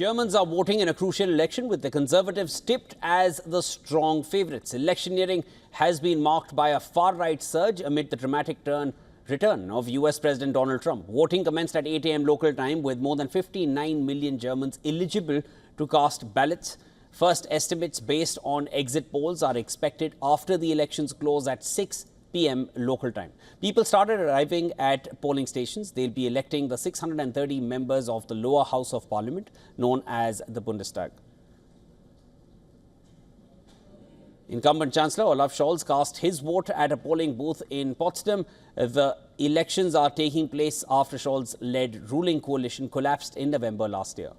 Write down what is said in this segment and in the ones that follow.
Germans are voting in a crucial election with the Conservatives tipped as the strong favourites. Electioneering has been marked by a far-right surge amid the dramatic return of US President Donald Trump. Voting commenced at 8 a.m. local time with more than 59 million Germans eligible to cast ballots. First estimates based on exit polls are expected after the elections close at 6 p.m. local time. People started arriving at polling stations. They'll be electing the 630 members of the lower house of parliament, known as the Bundestag. Incumbent Chancellor Olaf Scholz cast his vote at a polling booth in Potsdam. The elections are taking place after Scholz-led ruling coalition collapsed in November last year.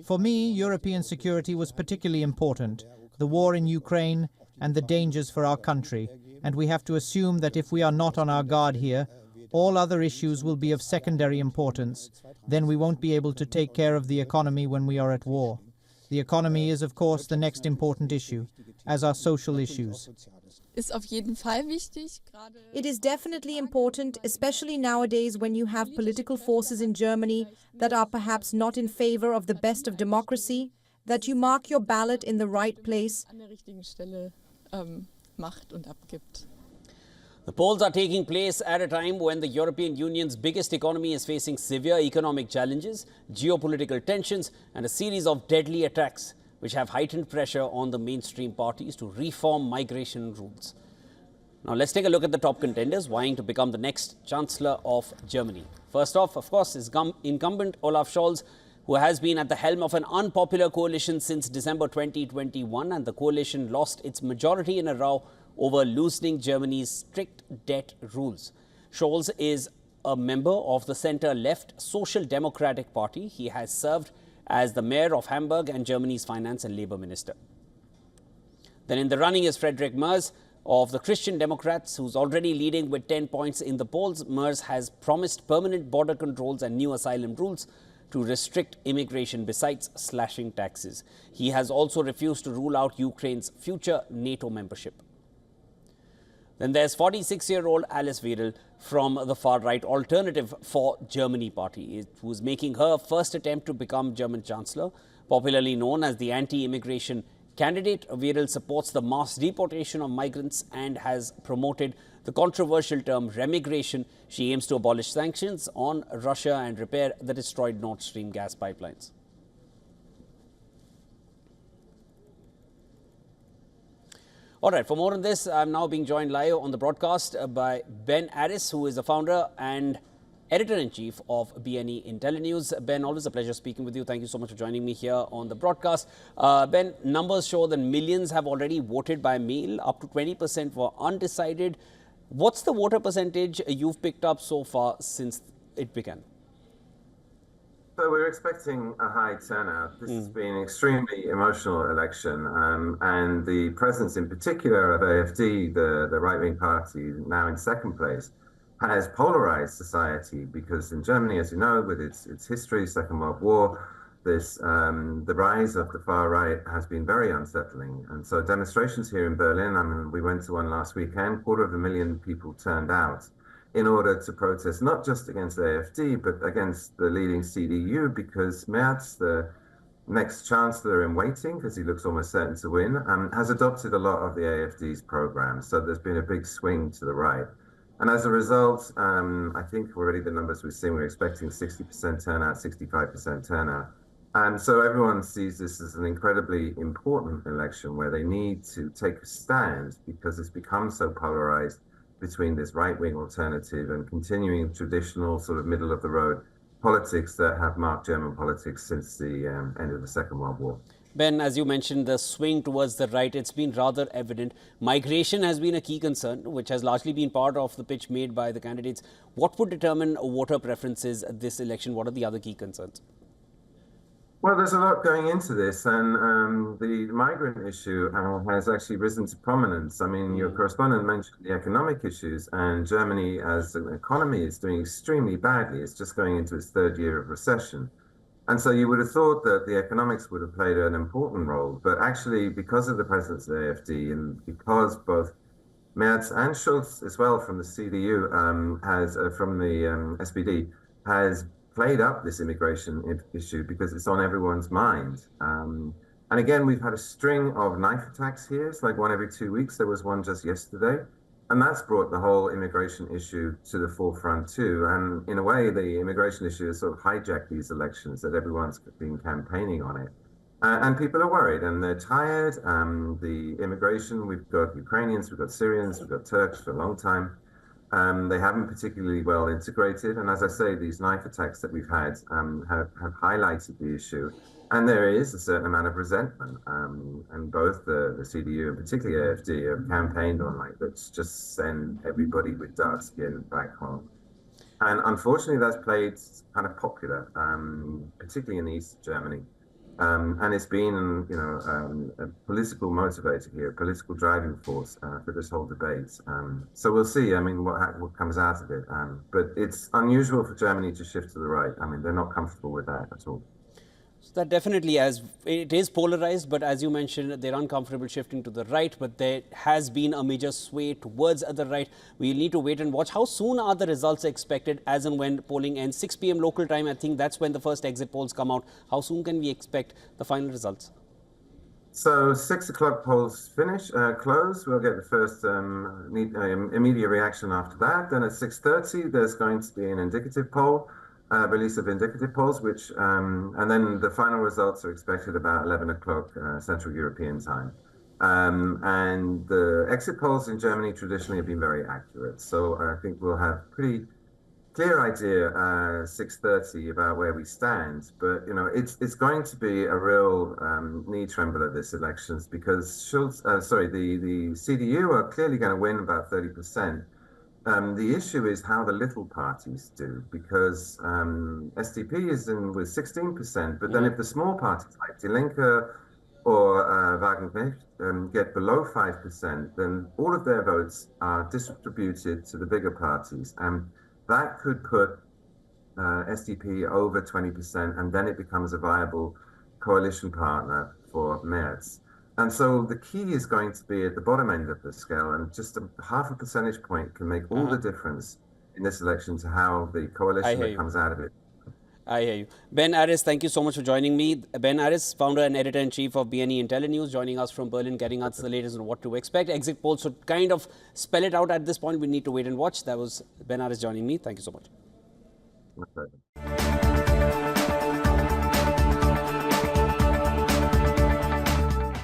For me, European security was particularly important, the war in Ukraine and the dangers for our country, and we have to assume that if we are not on our guard here, all other issues will be of secondary importance. Then we won't be able to take care of the economy when we are at war. The economy is, of course, the next important issue, as are social issues. It is definitely important, especially nowadays when you have political forces in Germany that are perhaps not in favor of the best of democracy, that you mark your ballot in the right place. The polls are taking place at a time when the European Union's biggest economy is facing severe economic challenges, geopolitical tensions, and a series of deadly attacks, which have heightened pressure on the mainstream parties to reform migration rules. Now, let's take a look at the top contenders vying to become the next Chancellor of Germany. First off, of course, is incumbent Olaf Scholz, who has been at the helm of an unpopular coalition since December 2021, and the coalition lost its majority in a row over loosening Germany's strict debt rules. Scholz is a member of the centre-left Social Democratic Party. He has served as the mayor of Hamburg and Germany's finance and labour minister. Then in the running is Friedrich Merz of the Christian Democrats, who's already leading with 10 points in the polls. Merz has promised permanent border controls and new asylum rules to restrict immigration besides slashing taxes. He has also refused to rule out Ukraine's future NATO membership. Then there's 46-year-old Alice Weidel from the far-right Alternative for Germany party, who's making her first attempt to become German Chancellor. Popularly known as the anti-immigration candidate, Weidel supports the mass deportation of migrants and has promoted the controversial term remigration. She aims to abolish sanctions on Russia and repair the destroyed Nord Stream gas pipelines. All right, for more on this, I'm now being joined live on the broadcast by Ben Aris, who is the founder and editor-in-chief of BNE IntelliNews. Ben, always a pleasure speaking with you. Thank you so much for joining me here on the broadcast. Ben, numbers show that millions have already voted by mail, up to 20% were undecided. What's the voter percentage you've picked up so far since it began? So we're expecting a high turnout. This has been an extremely emotional election, and the presence in particular of AfD, the right-wing party, now in second place, has polarized society because in Germany, as you know, with its history, Second World War, the rise of the far right has been very unsettling. And so demonstrations here in Berlin, I mean, we went to one last weekend, 250,000 people turned out in order to protest not just against AfD, but against the leading CDU, because Merz, the next chancellor in waiting, because he looks almost certain to win, has adopted a lot of the AfD's programs. So there's been a big swing to the right. And as a result, I think already the numbers we've seen, we're expecting 60% turnout, 65% turnout. And so everyone sees this as an incredibly important election where they need to take a stand because it's become so polarized between this right-wing alternative and continuing traditional sort of middle-of-the-road politics that have marked German politics since the end of the Second World War. Ben, as you mentioned, the swing towards the right, it's been rather evident. Migration has been a key concern, which has largely been part of the pitch made by the candidates. What would determine voter preferences this election? What are the other key concerns? Well, there's a lot going into this, and the migrant issue has actually risen to prominence. I mean, your correspondent mentioned the economic issues, and Germany as an economy is doing extremely badly. It's just going into its third year of recession. And so you would have thought that the economics would have played an important role, but actually because of the presence of AfD and because both Merz and Schulz as well from the CDU has from the SPD has played up this immigration issue because it's on everyone's mind. And again, we've had a string of knife attacks here. It's like one every 2 weeks. There was one just yesterday. And that's brought the whole immigration issue to the forefront too. And in a way, the immigration issue has sort of hijacked these elections, that everyone's been campaigning on it. And people are worried and they're tired. The immigration, we've got Ukrainians, we've got Syrians, we've got Turks for a long time. They haven't particularly well integrated. And as I say, these knife attacks that we've had have highlighted the issue. And there is a certain amount of resentment. And both the CDU and particularly AFD have campaigned on, like, let's just send everybody with dark skin back home. And unfortunately, that's played kind of popular, particularly in the east of Germany. And it's been, a political motivator here, a political driving force for this whole debate. So we'll see. I mean, what comes out of it. But it's unusual for Germany to shift to the right. I mean, they're not comfortable with that at all. So that definitely, as it is polarized, but as you mentioned, they're uncomfortable shifting to the right, but there has been a major sway towards the right. We need to wait and watch. How soon are the results expected, as and when polling ends? 6 p.m. local time, I think that's when the first exit polls come out. How soon can we expect the final results? So 6 o'clock polls close. We'll get the first immediate reaction after that. Then at 6:30, there's going to be an indicative poll. Release of indicative polls, which and then the final results are expected about 11 o'clock Central European time. And the exit polls in Germany traditionally have been very accurate. So I think we'll have pretty clear idea 6:30 about where we stand. But it's going to be a real knee trembler this elections because the CDU are clearly going to win about 30%. The issue is how the little parties do, because SDP is in with 16%, but then if the small parties like Die Linke or Wagenknecht get below 5%, then all of their votes are distributed to the bigger parties. And that could put SDP over 20%, and then it becomes a viable coalition partner for Merz. And so the key is going to be at the bottom end of the scale, and just half a percentage point can make all the difference in this election to how the coalition that comes out of it. I hear you. Ben Aris, thank you so much for joining me. Ben Aris, founder and editor-in-chief of BNE IntelliNews, joining us from Berlin, getting us the latest on what to expect. Exit polls should kind of spell it out at this point. We need to wait and watch. That was Ben Aris joining me. Thank you so much. My pleasure.